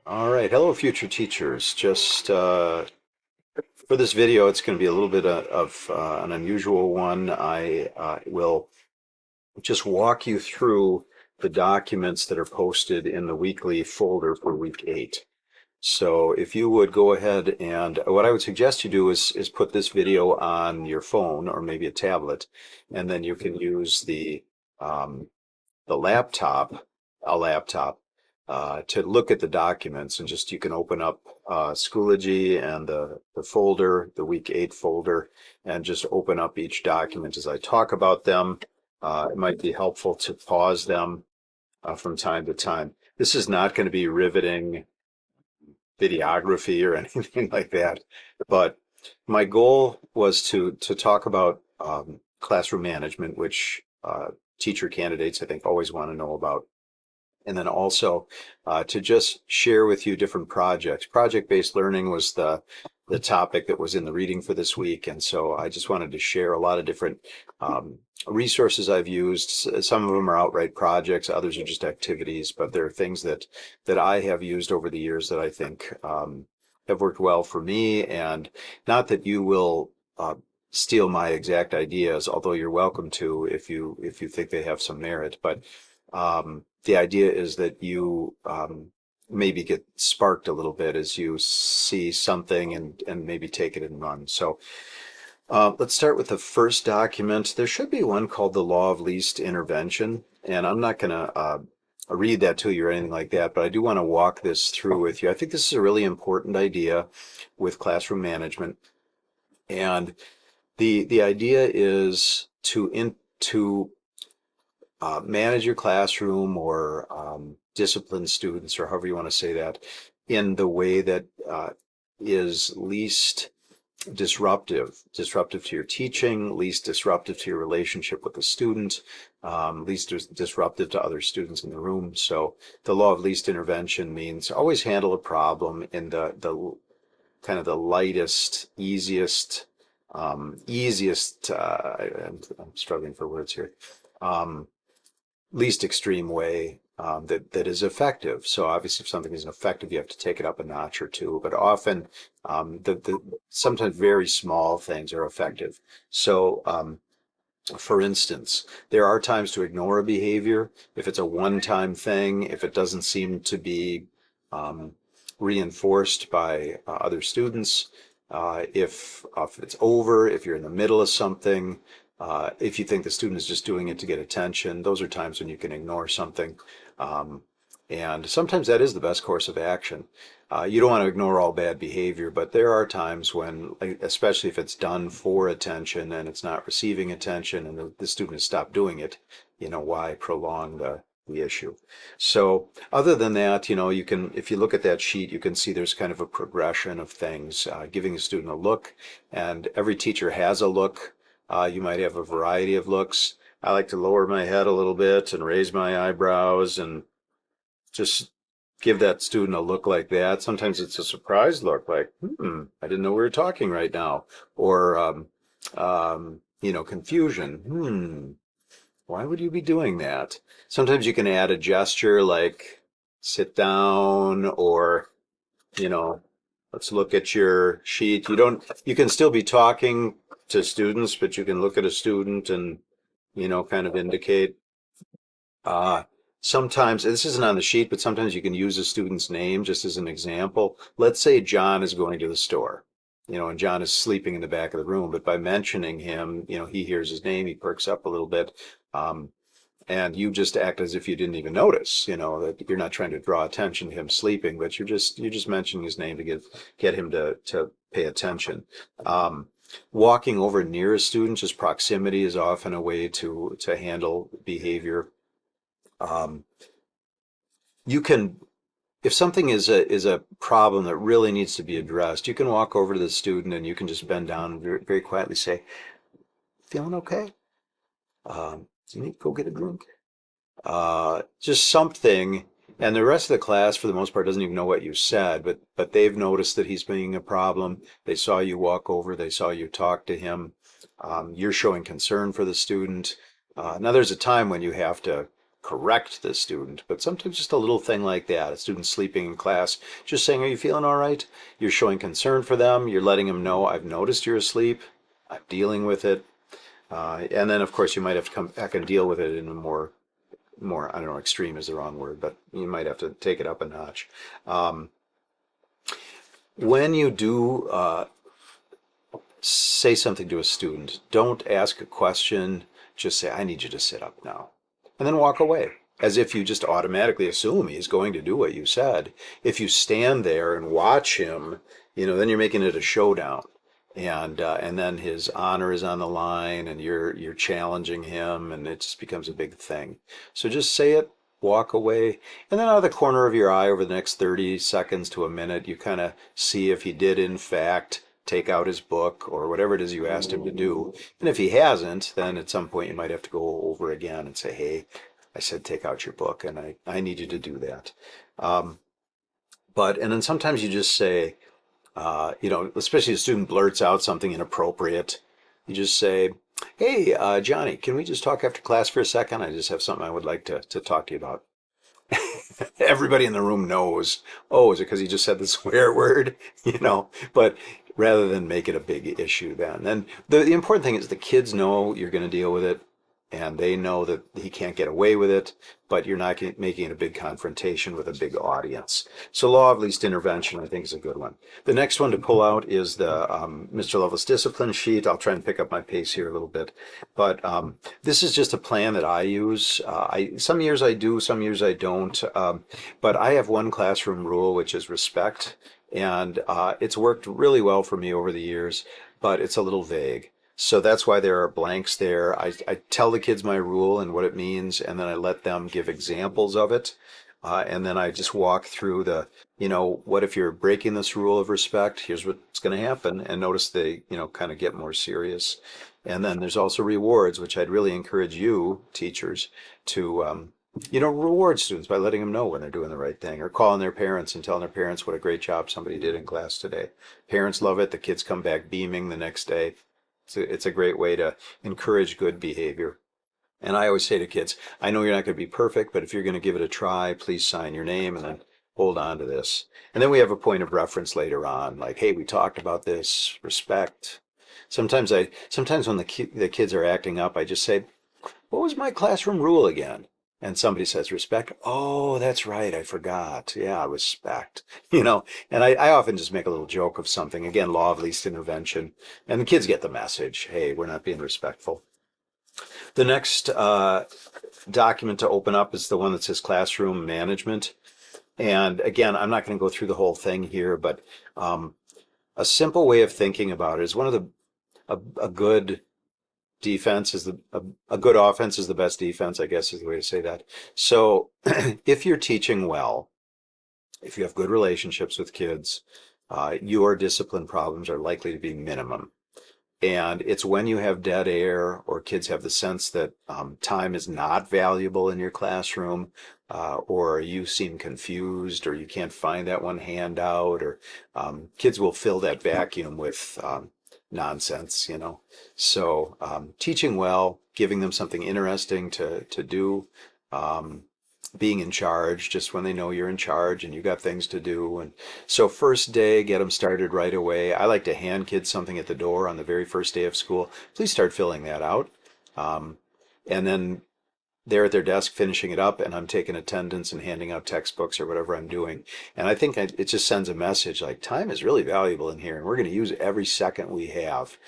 All right, hello future teachers. Just for this video, it's going to be a little bit of an unusual one. I will just walk you through the documents that are posted in the weekly folder for week 8. So if you would go ahead and what I would suggest you do is put this video on your phone or maybe a tablet, and then you can use um, the laptop, to look at the documents, and just you can open up Schoology and the folder, the week 8 folder, and just open up each document as I talk about them. It might be helpful to pause them from time to time. This is not going to be riveting videography or anything like that, but my goal was to talk about classroom management, which teacher candidates I think always want to know about. And then also to just share with you different projects. Project-based learning was the topic that was in the reading for this week, and so I just wanted to share a lot of different resources I've used. Some of them are outright projects, others are just activities, but there are things that I have used over the years that I think have worked well for me. And not that you will steal my exact ideas, although you're welcome to if you think they have some merit. But the idea is that you maybe get sparked a little bit as you see something and maybe take it and run. So let's start with the first document. There should be one called the Law of Least Intervention, and I'm not going to read that to you or anything like that, but I do want to walk this through with you. I think this is a really important idea with classroom management, and the idea is to manage your classroom or discipline students, or however you want to say that, in the way that is least disruptive to your teaching, least disruptive to your relationship with the student, least disruptive to other students in the room. So the law of least intervention means always handle a problem in the kind of the lightest, easiest, I'm struggling for words here, least extreme way that is effective. So obviously, if something isn't effective, you have to take it up a notch or two. But often, sometimes very small things are effective. So, for instance, there are times to ignore a behavior if it's a one-time thing, if it doesn't seem to be reinforced by other students, if it's over, if you're in the middle of something, if you think the student is just doing it to get attention. Those are times when you can ignore something. And sometimes that is the best course of action. You don't want to ignore all bad behavior, but there are times when, especially if it's done for attention and it's not receiving attention and the student has stopped doing it, why prolong the issue? So other than that, you can, if you look at that sheet, you can see there's kind of a progression of things, giving the student a look, and every teacher has a look. You might have a variety of looks. I like to lower my head a little bit and raise my eyebrows and just give that student a look like that. Sometimes it's a surprised look, like, I didn't know we were talking right now. Or, confusion. Why would you be doing that? Sometimes you can add a gesture like sit down, or, let's look at your sheet. You can still be talking to students, but you can look at a student and, kind of indicate. Uh, Sometimes, this isn't on the sheet, but sometimes you can use a student's name just as an example. Let's say John is going to the store, and John is sleeping in the back of the room, but by mentioning him, he hears his name, he perks up a little bit. Um, and you just act as if you didn't even notice, that you're not trying to draw attention to him sleeping, but you're just mentioning his name to get him to pay attention. Walking over near a student, just proximity is often a way to handle behavior. Um, you can, if something is a problem that really needs to be addressed, you can walk over to the student and you can just bend down and very, very quietly say, "Feeling okay? Do you need to go get a drink?" Just something. And the rest of the class, for the most part, doesn't even know what you said, but they've noticed that he's being a problem. They saw you walk over, they saw you talk to him. You're showing concern for the student. Now, there's a time when you have to correct the student, but sometimes just a little thing like that. A student sleeping in class, just saying, "Are you feeling all right?" You're showing concern for them. You're letting them know, "I've noticed you're asleep. I'm dealing with it." And then, of course, you might have to come back and deal with it in a more, I don't know, extreme is the wrong word, but you might have to take it up a notch. Um, when you do say something to a student, don't ask a question, just say, "I need you to sit up now," and then walk away, as if you just automatically assume he's going to do what you said. If you stand there and watch him, then you're making it a showdown. And then his honor is on the line, and you're challenging him, and it just becomes a big thing. So just say it, walk away, and then out of the corner of your eye over the next 30 seconds to a minute, you kind of see if he did in fact take out his book or whatever it is you asked him to do. And if he hasn't, then at some point you might have to go over again and say, "Hey, I said take out your book, and I need you to do that." Um, and then sometimes you just say, especially a student blurts out something inappropriate, you just say, "Hey, Johnny, can we just talk after class for a second? I just have something I would like to talk to you about." Everybody in the room knows, oh, is it because he just said the swear word? But rather than make it a big issue then. And the important thing is the kids know you're going to deal with it, and they know that he can't get away with it, but you're not making it a big confrontation with a big audience. So law of least intervention, I think, is a good one. The next one to pull out is the Mr. Lovelace discipline sheet. I'll try and pick up my pace here a little bit. But this is just a plan that I use. Some years I do, some years I don't. But I have one classroom rule, which is respect. And it's worked really well for me over the years, but it's a little vague. So that's why there are blanks there. I tell the kids my rule and what it means, and then I let them give examples of it. And then I just walk through what if you're breaking this rule of respect? Here's what's going to happen. And notice they, kind of get more serious. And then there's also rewards, which I'd really encourage you, teachers, to, reward students by letting them know when they're doing the right thing, or calling their parents and telling their parents what a great job somebody did in class today. Parents love it. The kids come back beaming the next day. It's a great way to encourage good behavior. And I always say to kids, "I know you're not going to be perfect, but if you're going to give it a try, please sign your name and then hold on to this." And then we have a point of reference later on, like, "Hey, we talked about this, respect." Sometimes when the kids are acting up, I just say, "What was my classroom rule again?" And somebody says respect. "Oh, that's right. I forgot. Yeah, respect." And I often just make a little joke of something. Again, law of least intervention. And the kids get the message. Hey, we're not being respectful. The next document to open up is the one that says classroom management. And again, I'm not going to go through the whole thing here, but a simple way of thinking about it is a good defense is a good offense is the best defense, I guess is the way to say that. So if you're teaching well, if you have good relationships with kids, your discipline problems are likely to be minimum. And it's when you have dead air or kids have the sense that time is not valuable in your classroom, or you seem confused, or you can't find that one handout, or kids will fill that vacuum with nonsense. So teaching well, giving them something interesting to do, being in charge just when they know you're in charge and you got things to do. And so first day, get them started right away. I like to hand kids something at the door on the very first day of school. Please start filling that out. And then they're at their desk finishing it up, and I'm taking attendance and handing out textbooks or whatever I'm doing. And I think it just sends a message like time is really valuable in here, and we're going to use every second we have.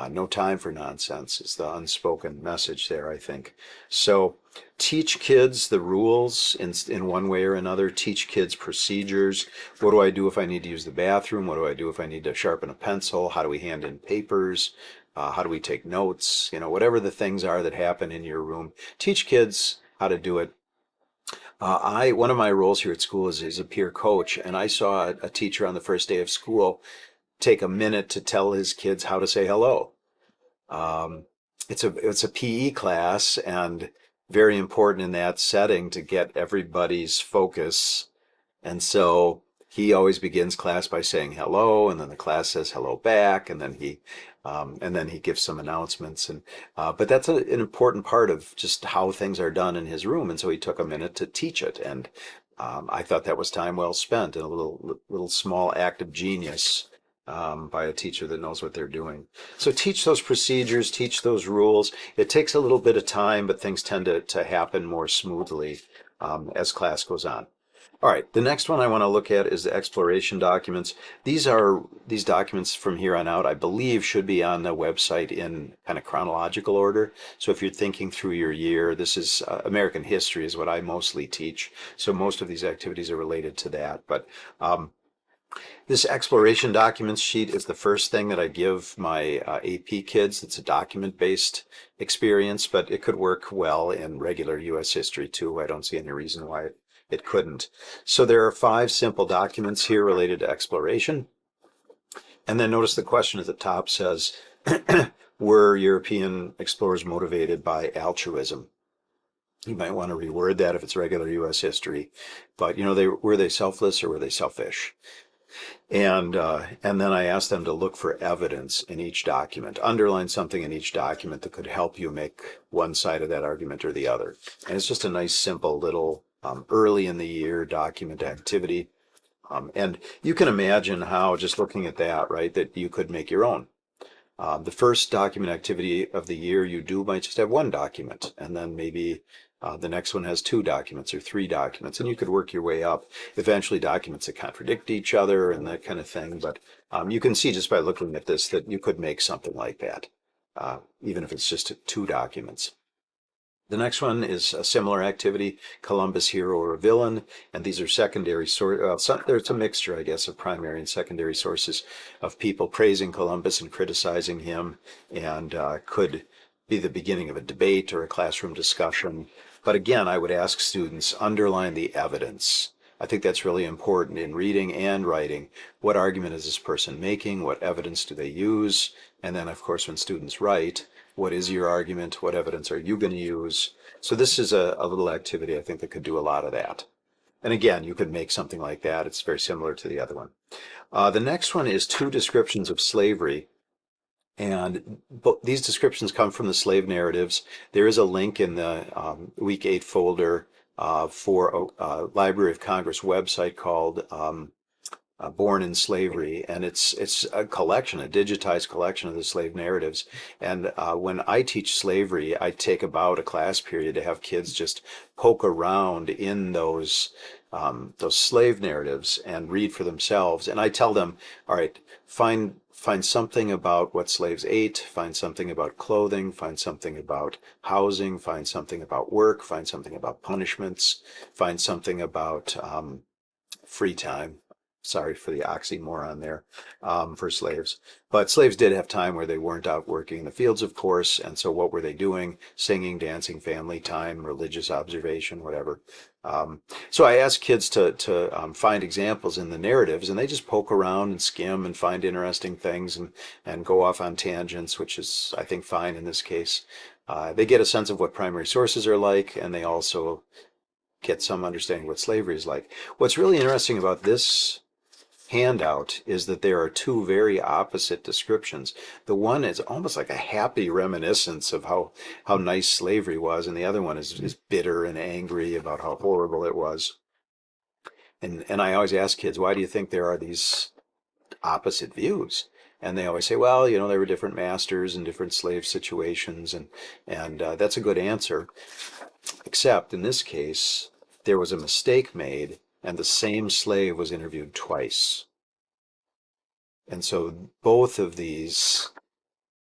No time for nonsense is the unspoken message there, I think. So teach kids the rules in one way or another. Teach kids procedures. What do I do if I need to use the bathroom? What do I do if I need to sharpen a pencil? How do we hand in papers? How do we take notes? Whatever the things are that happen in your room, teach kids how to do it. One of my roles here at school is a peer coach, and I saw a teacher on the first day of school take a minute to tell his kids how to say hello. Um, it's a PE class, and very important in that setting to get everybody's focus. And so he always begins class by saying hello, and then the class says hello back, and then he gives some announcements. And but that's an important part of just how things are done in his room, and so he took a minute to teach it, and I thought that was time well spent and a little small act of genius by a teacher that knows what they're doing. So teach those procedures, teach those rules. It takes a little bit of time, but things tend to happen more smoothly as class goes on. All right, the next one I want to look at is the exploration documents. These documents from here on out, I believe, should be on the website in kind of chronological order. So if you're thinking through your year, this is American history is what I mostly teach. So most of these activities are related to that. But this exploration documents sheet is the first thing that I give my AP kids. It's a document-based experience, but it could work well in regular U.S. history too. I don't see any reason why it couldn't. So there are 5 simple documents here related to exploration. And then notice the question at the top says, were European explorers motivated by altruism? You might want to reword that if it's regular U.S. history. But, were they selfless or were they selfish? And then I asked them to look for evidence in each document, underline something in each document that could help you make one side of that argument or the other. And it's just a nice, simple little early in the year document activity. And you can imagine how, just looking at that, right, that you could make your own. The first document activity of the year you do might just have one document, and then maybe the next one has 2 documents or 3 documents, and you could work your way up. Eventually, documents that contradict each other and that kind of thing. But you can see just by looking at this that you could make something like that, even if it's just 2 documents. The next one is a similar activity, Columbus, hero or villain, and these are secondary there's a mixture, I guess, of primary and secondary sources of people praising Columbus and criticizing him, and could be the beginning of a debate or a classroom discussion. But again, I would ask students, underline the evidence. I think that's really important in reading and writing. What argument is this person making? What evidence do they use? And then, of course, when students write, what is your argument? What evidence are you going to use? So this is a little activity I think that could do a lot of that. And again, you could make something like that. It's very similar to the other one. The next one is 2 descriptions of slavery. And these descriptions come from the slave narratives. There is a link in the Week 8 folder for a Library of Congress website called Born in Slavery, and it's a collection, a digitized collection of the slave narratives. And when I teach slavery, I take about a class period to have kids just poke around in those slave narratives and read for themselves. And I tell them, all right, find something about what slaves ate, find something about clothing, find something about housing, find something about work, find something about punishments, find something about free time. Sorry for the oxymoron there for slaves. But slaves did have time where they weren't out working in the fields, of course. And so what were they doing? Singing, dancing, family time, religious observation, whatever. So I asked kids to find examples in the narratives, and they just poke around and skim and find interesting things and go off on tangents, which is, I think, fine in this case. They get a sense of what primary sources are like, and they also get some understanding what slavery is like. What's really interesting about this handout is that there are 2 very opposite descriptions. The one is almost like a happy reminiscence of how nice slavery was, and the other one is bitter and angry about how horrible it was. And I always ask kids, why do you think there are these opposite views? And they always say, well, there were different masters and different slave situations, and that's a good answer. Except in this case, there was a mistake made, and the same slave was interviewed twice. And so both of these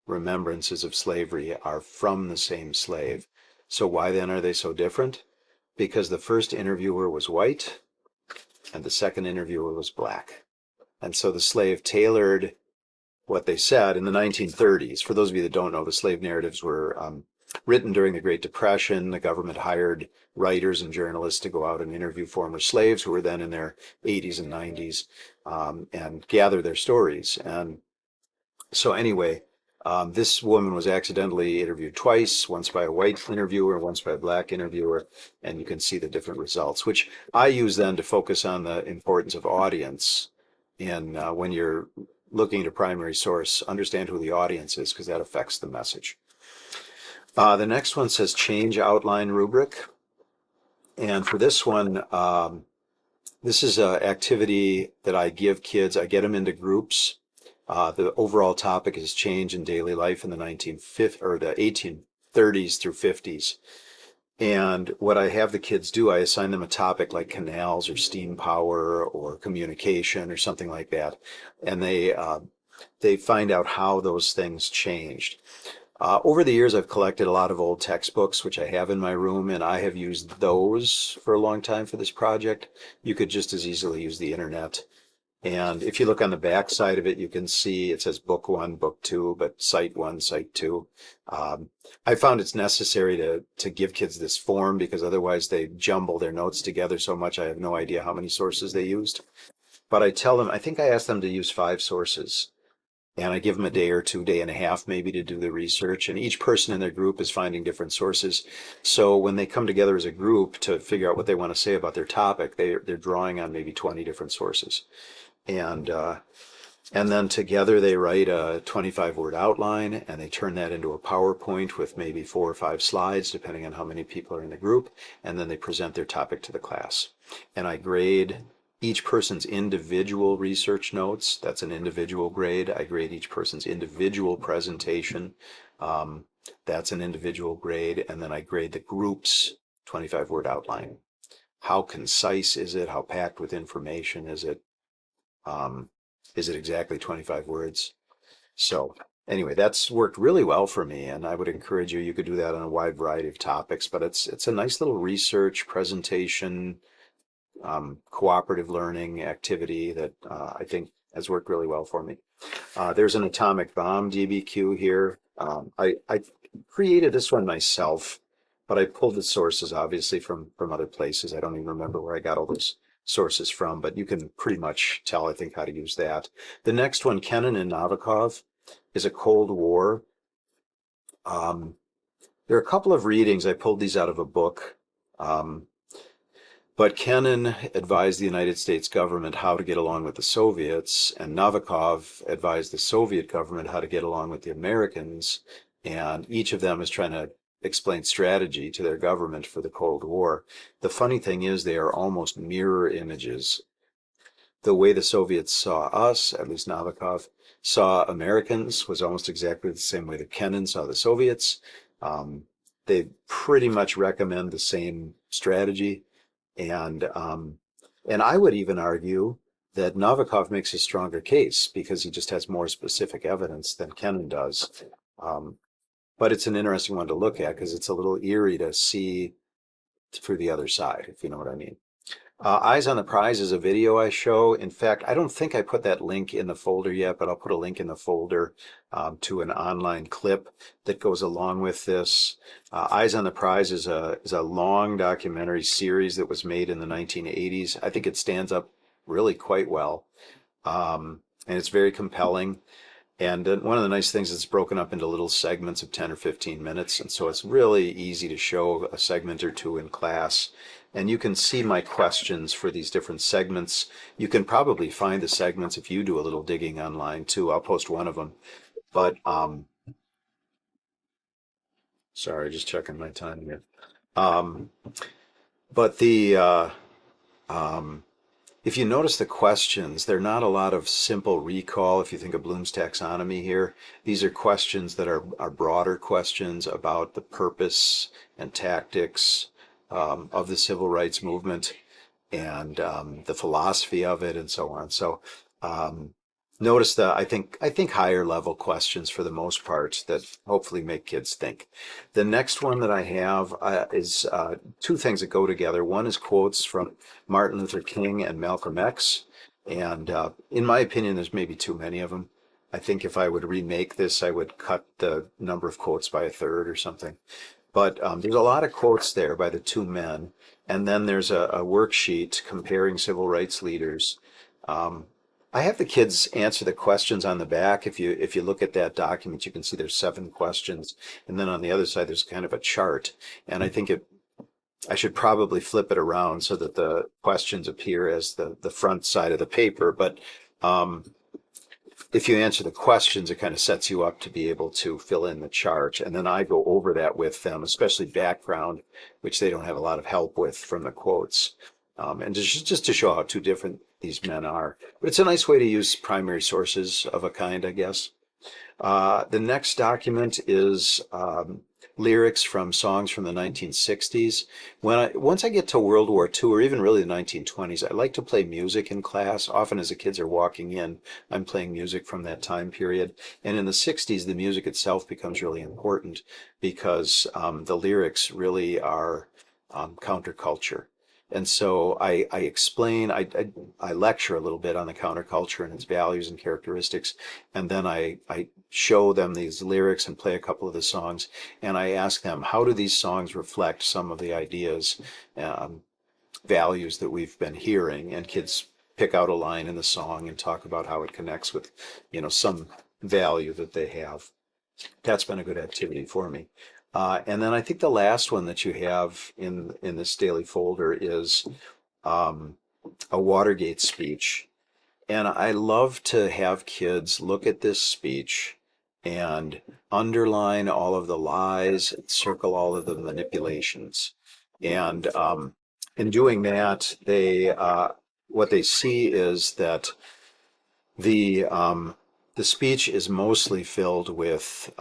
remembrances of slavery are from the same slave. So why then are they so different? Because the first interviewer was white and the second interviewer was black. And so the slave tailored what they said in the 1930s. For those of you that don't know, the slave narratives were written during the Great Depression. The government hired writers and journalists to go out and interview former slaves who were then in their 80s and 90s and gather their stories. And so anyway, This woman was accidentally interviewed twice, once by a white interviewer, once by a black interviewer, and you can see the different results, which I use then to focus on the importance of audience. And when you're looking at a primary source, understand who the audience is because that affects the message. The next one says change outline rubric. And for this one, this is an activity that I give kids. I get them into groups. The overall topic is change in daily life in the 1950s or the 1830s through 50s. And what I have the kids do, I assign them a topic like canals or steam power or communication or something like that, and they find out how those things changed. Over the years, I've collected a lot of old textbooks, which I have in my room, and I have used those for a long time for this project. You could just as easily use the internet. And if you look on the back side of it, you can see it says book one, book two, but site one, site two. I found it's necessary to give kids this form because otherwise they jumble their notes together so much I have no idea how many sources they used. But I tell them, I think I asked them to use 5 sources. And I give them a day or two, day and a half maybe to do the research. And each person in their group is finding different sources. So when they come together as a group to figure out what they want to say about their topic, they're drawing on maybe 20 different sources. And and then together they write a 25-word outline and they turn that into a PowerPoint with maybe 4 or 5 slides, depending on how many people are in the group. And then they present their topic to the class. And I grade each person's individual research notes. That's an individual grade. I grade each person's individual presentation. That's an individual grade. And then I grade the group's 25-word outline. How concise is it? How packed with information is it? Is it exactly 25 words? So anyway, that's worked really well for me, and I would encourage you. You could do that on a wide variety of topics, but it's a nice little research presentation, cooperative learning activity that I think has worked really well for me. There's an atomic bomb DBQ here. I created this one myself, but I pulled the sources obviously from other places. I don't even remember where I got all those sources from, but you can pretty much tell, I think, how to use that. The next one, Kennan and Novikov, is a Cold War. There are a couple of readings. I pulled these out of a book. But Kennan advised the United States government how to get along with the Soviets, and Novikov advised the Soviet government how to get along with the Americans. And each of them is trying to explain strategy to their government for the Cold War. The funny thing is they are almost mirror images. The way the Soviets saw us, at least Novikov, saw Americans was almost exactly the same way that Kennan saw the Soviets. They pretty much recommend the same strategy. And I would even argue that Novikov makes a stronger case because he just has more specific evidence than Kennan does. But it's an interesting one to look at because it's a little eerie to see through the other side, if you know what I mean. Eyes on the Prize is a video I show. In fact, I don't think I put that link in the folder yet, but I'll put a link in the folder to an online clip that goes along with this. Eyes on the Prize is a long documentary series that was made in the 1980s. I think it stands up really quite well, and it's very compelling. And one of the nice things is it's broken up into little segments of 10 or 15 minutes. And so it's really easy to show a segment or two in class. And you can see my questions for these different segments. You can probably find the segments if you do a little digging online too. I'll post one of them. But sorry, just checking my time here. Um, but if you notice the questions, they're not a lot of simple recall. If you think of Bloom's taxonomy here, these are questions that are broader questions about the purpose and tactics of the civil rights movement and the philosophy of it and so on. So notice that I think higher level questions for the most part that hopefully make kids think. The next one that I have is two things that go together. One is quotes from Martin Luther King and Malcolm X, and in my opinion, there's maybe too many of them. I think if I would remake this, I would cut the number of quotes by a third or something. But there's a lot of quotes there by the two men, and then there's a worksheet comparing civil rights leaders. Um, I have the kids answer the questions on the back. If you look at that document, you can see there's 7 questions, and then on the other side there's kind of a chart. And I think I should probably flip it around so that the questions appear as the front side of the paper. But um, if you answer the questions, it kind of sets you up to be able to fill in the chart. And then I go over that with them, especially background, which they don't have a lot of help with from the quotes. And just to show how two different these men are. But it's a nice way to use primary sources of a kind, I guess. The next document is lyrics from songs from the 1960s. Once I get to World War II, or even really the 1920s, I like to play music in class. Often as the kids are walking in, I'm playing music from that time period. And in the 60s, the music itself becomes really important because the lyrics really are counterculture. And so I explain, I lecture a little bit on the counterculture and its values and characteristics, and then I show them these lyrics and play a couple of the songs, and I ask them, how do these songs reflect some of the ideas, um, values that we've been hearing? And kids pick out a line in the song and talk about how it connects with, some value that they have. That's been a good activity for me. And then I think the last one that you have in this daily folder is um, a Watergate speech. And I love to have kids look at this speech and underline all of the lies, circle all of the manipulations. And in doing that, what they see is that the um, the speech is mostly filled with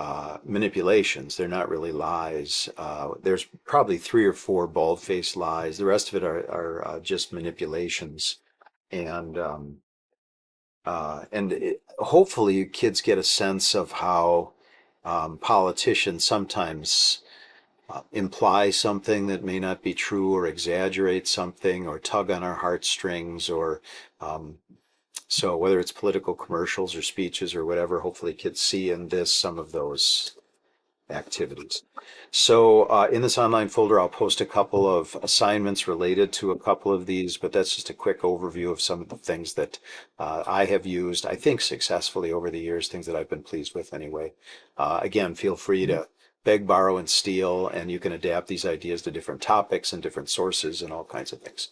manipulations. They're not really lies. There's probably 3 or 4 bald-faced lies. The rest of it are just manipulations. And hopefully kids get a sense of how politicians sometimes imply something that may not be true, or exaggerate something, or tug on our heartstrings, or um, so whether it's political commercials or speeches or whatever, hopefully kids see in this some of those activities. So in this online folder, I'll post a couple of assignments related to a couple of these, but that's just a quick overview of some of the things that I have used, I think successfully over the years, things that I've been pleased with anyway. Again, feel free to beg, borrow, and steal, and you can adapt these ideas to different topics and different sources and all kinds of things.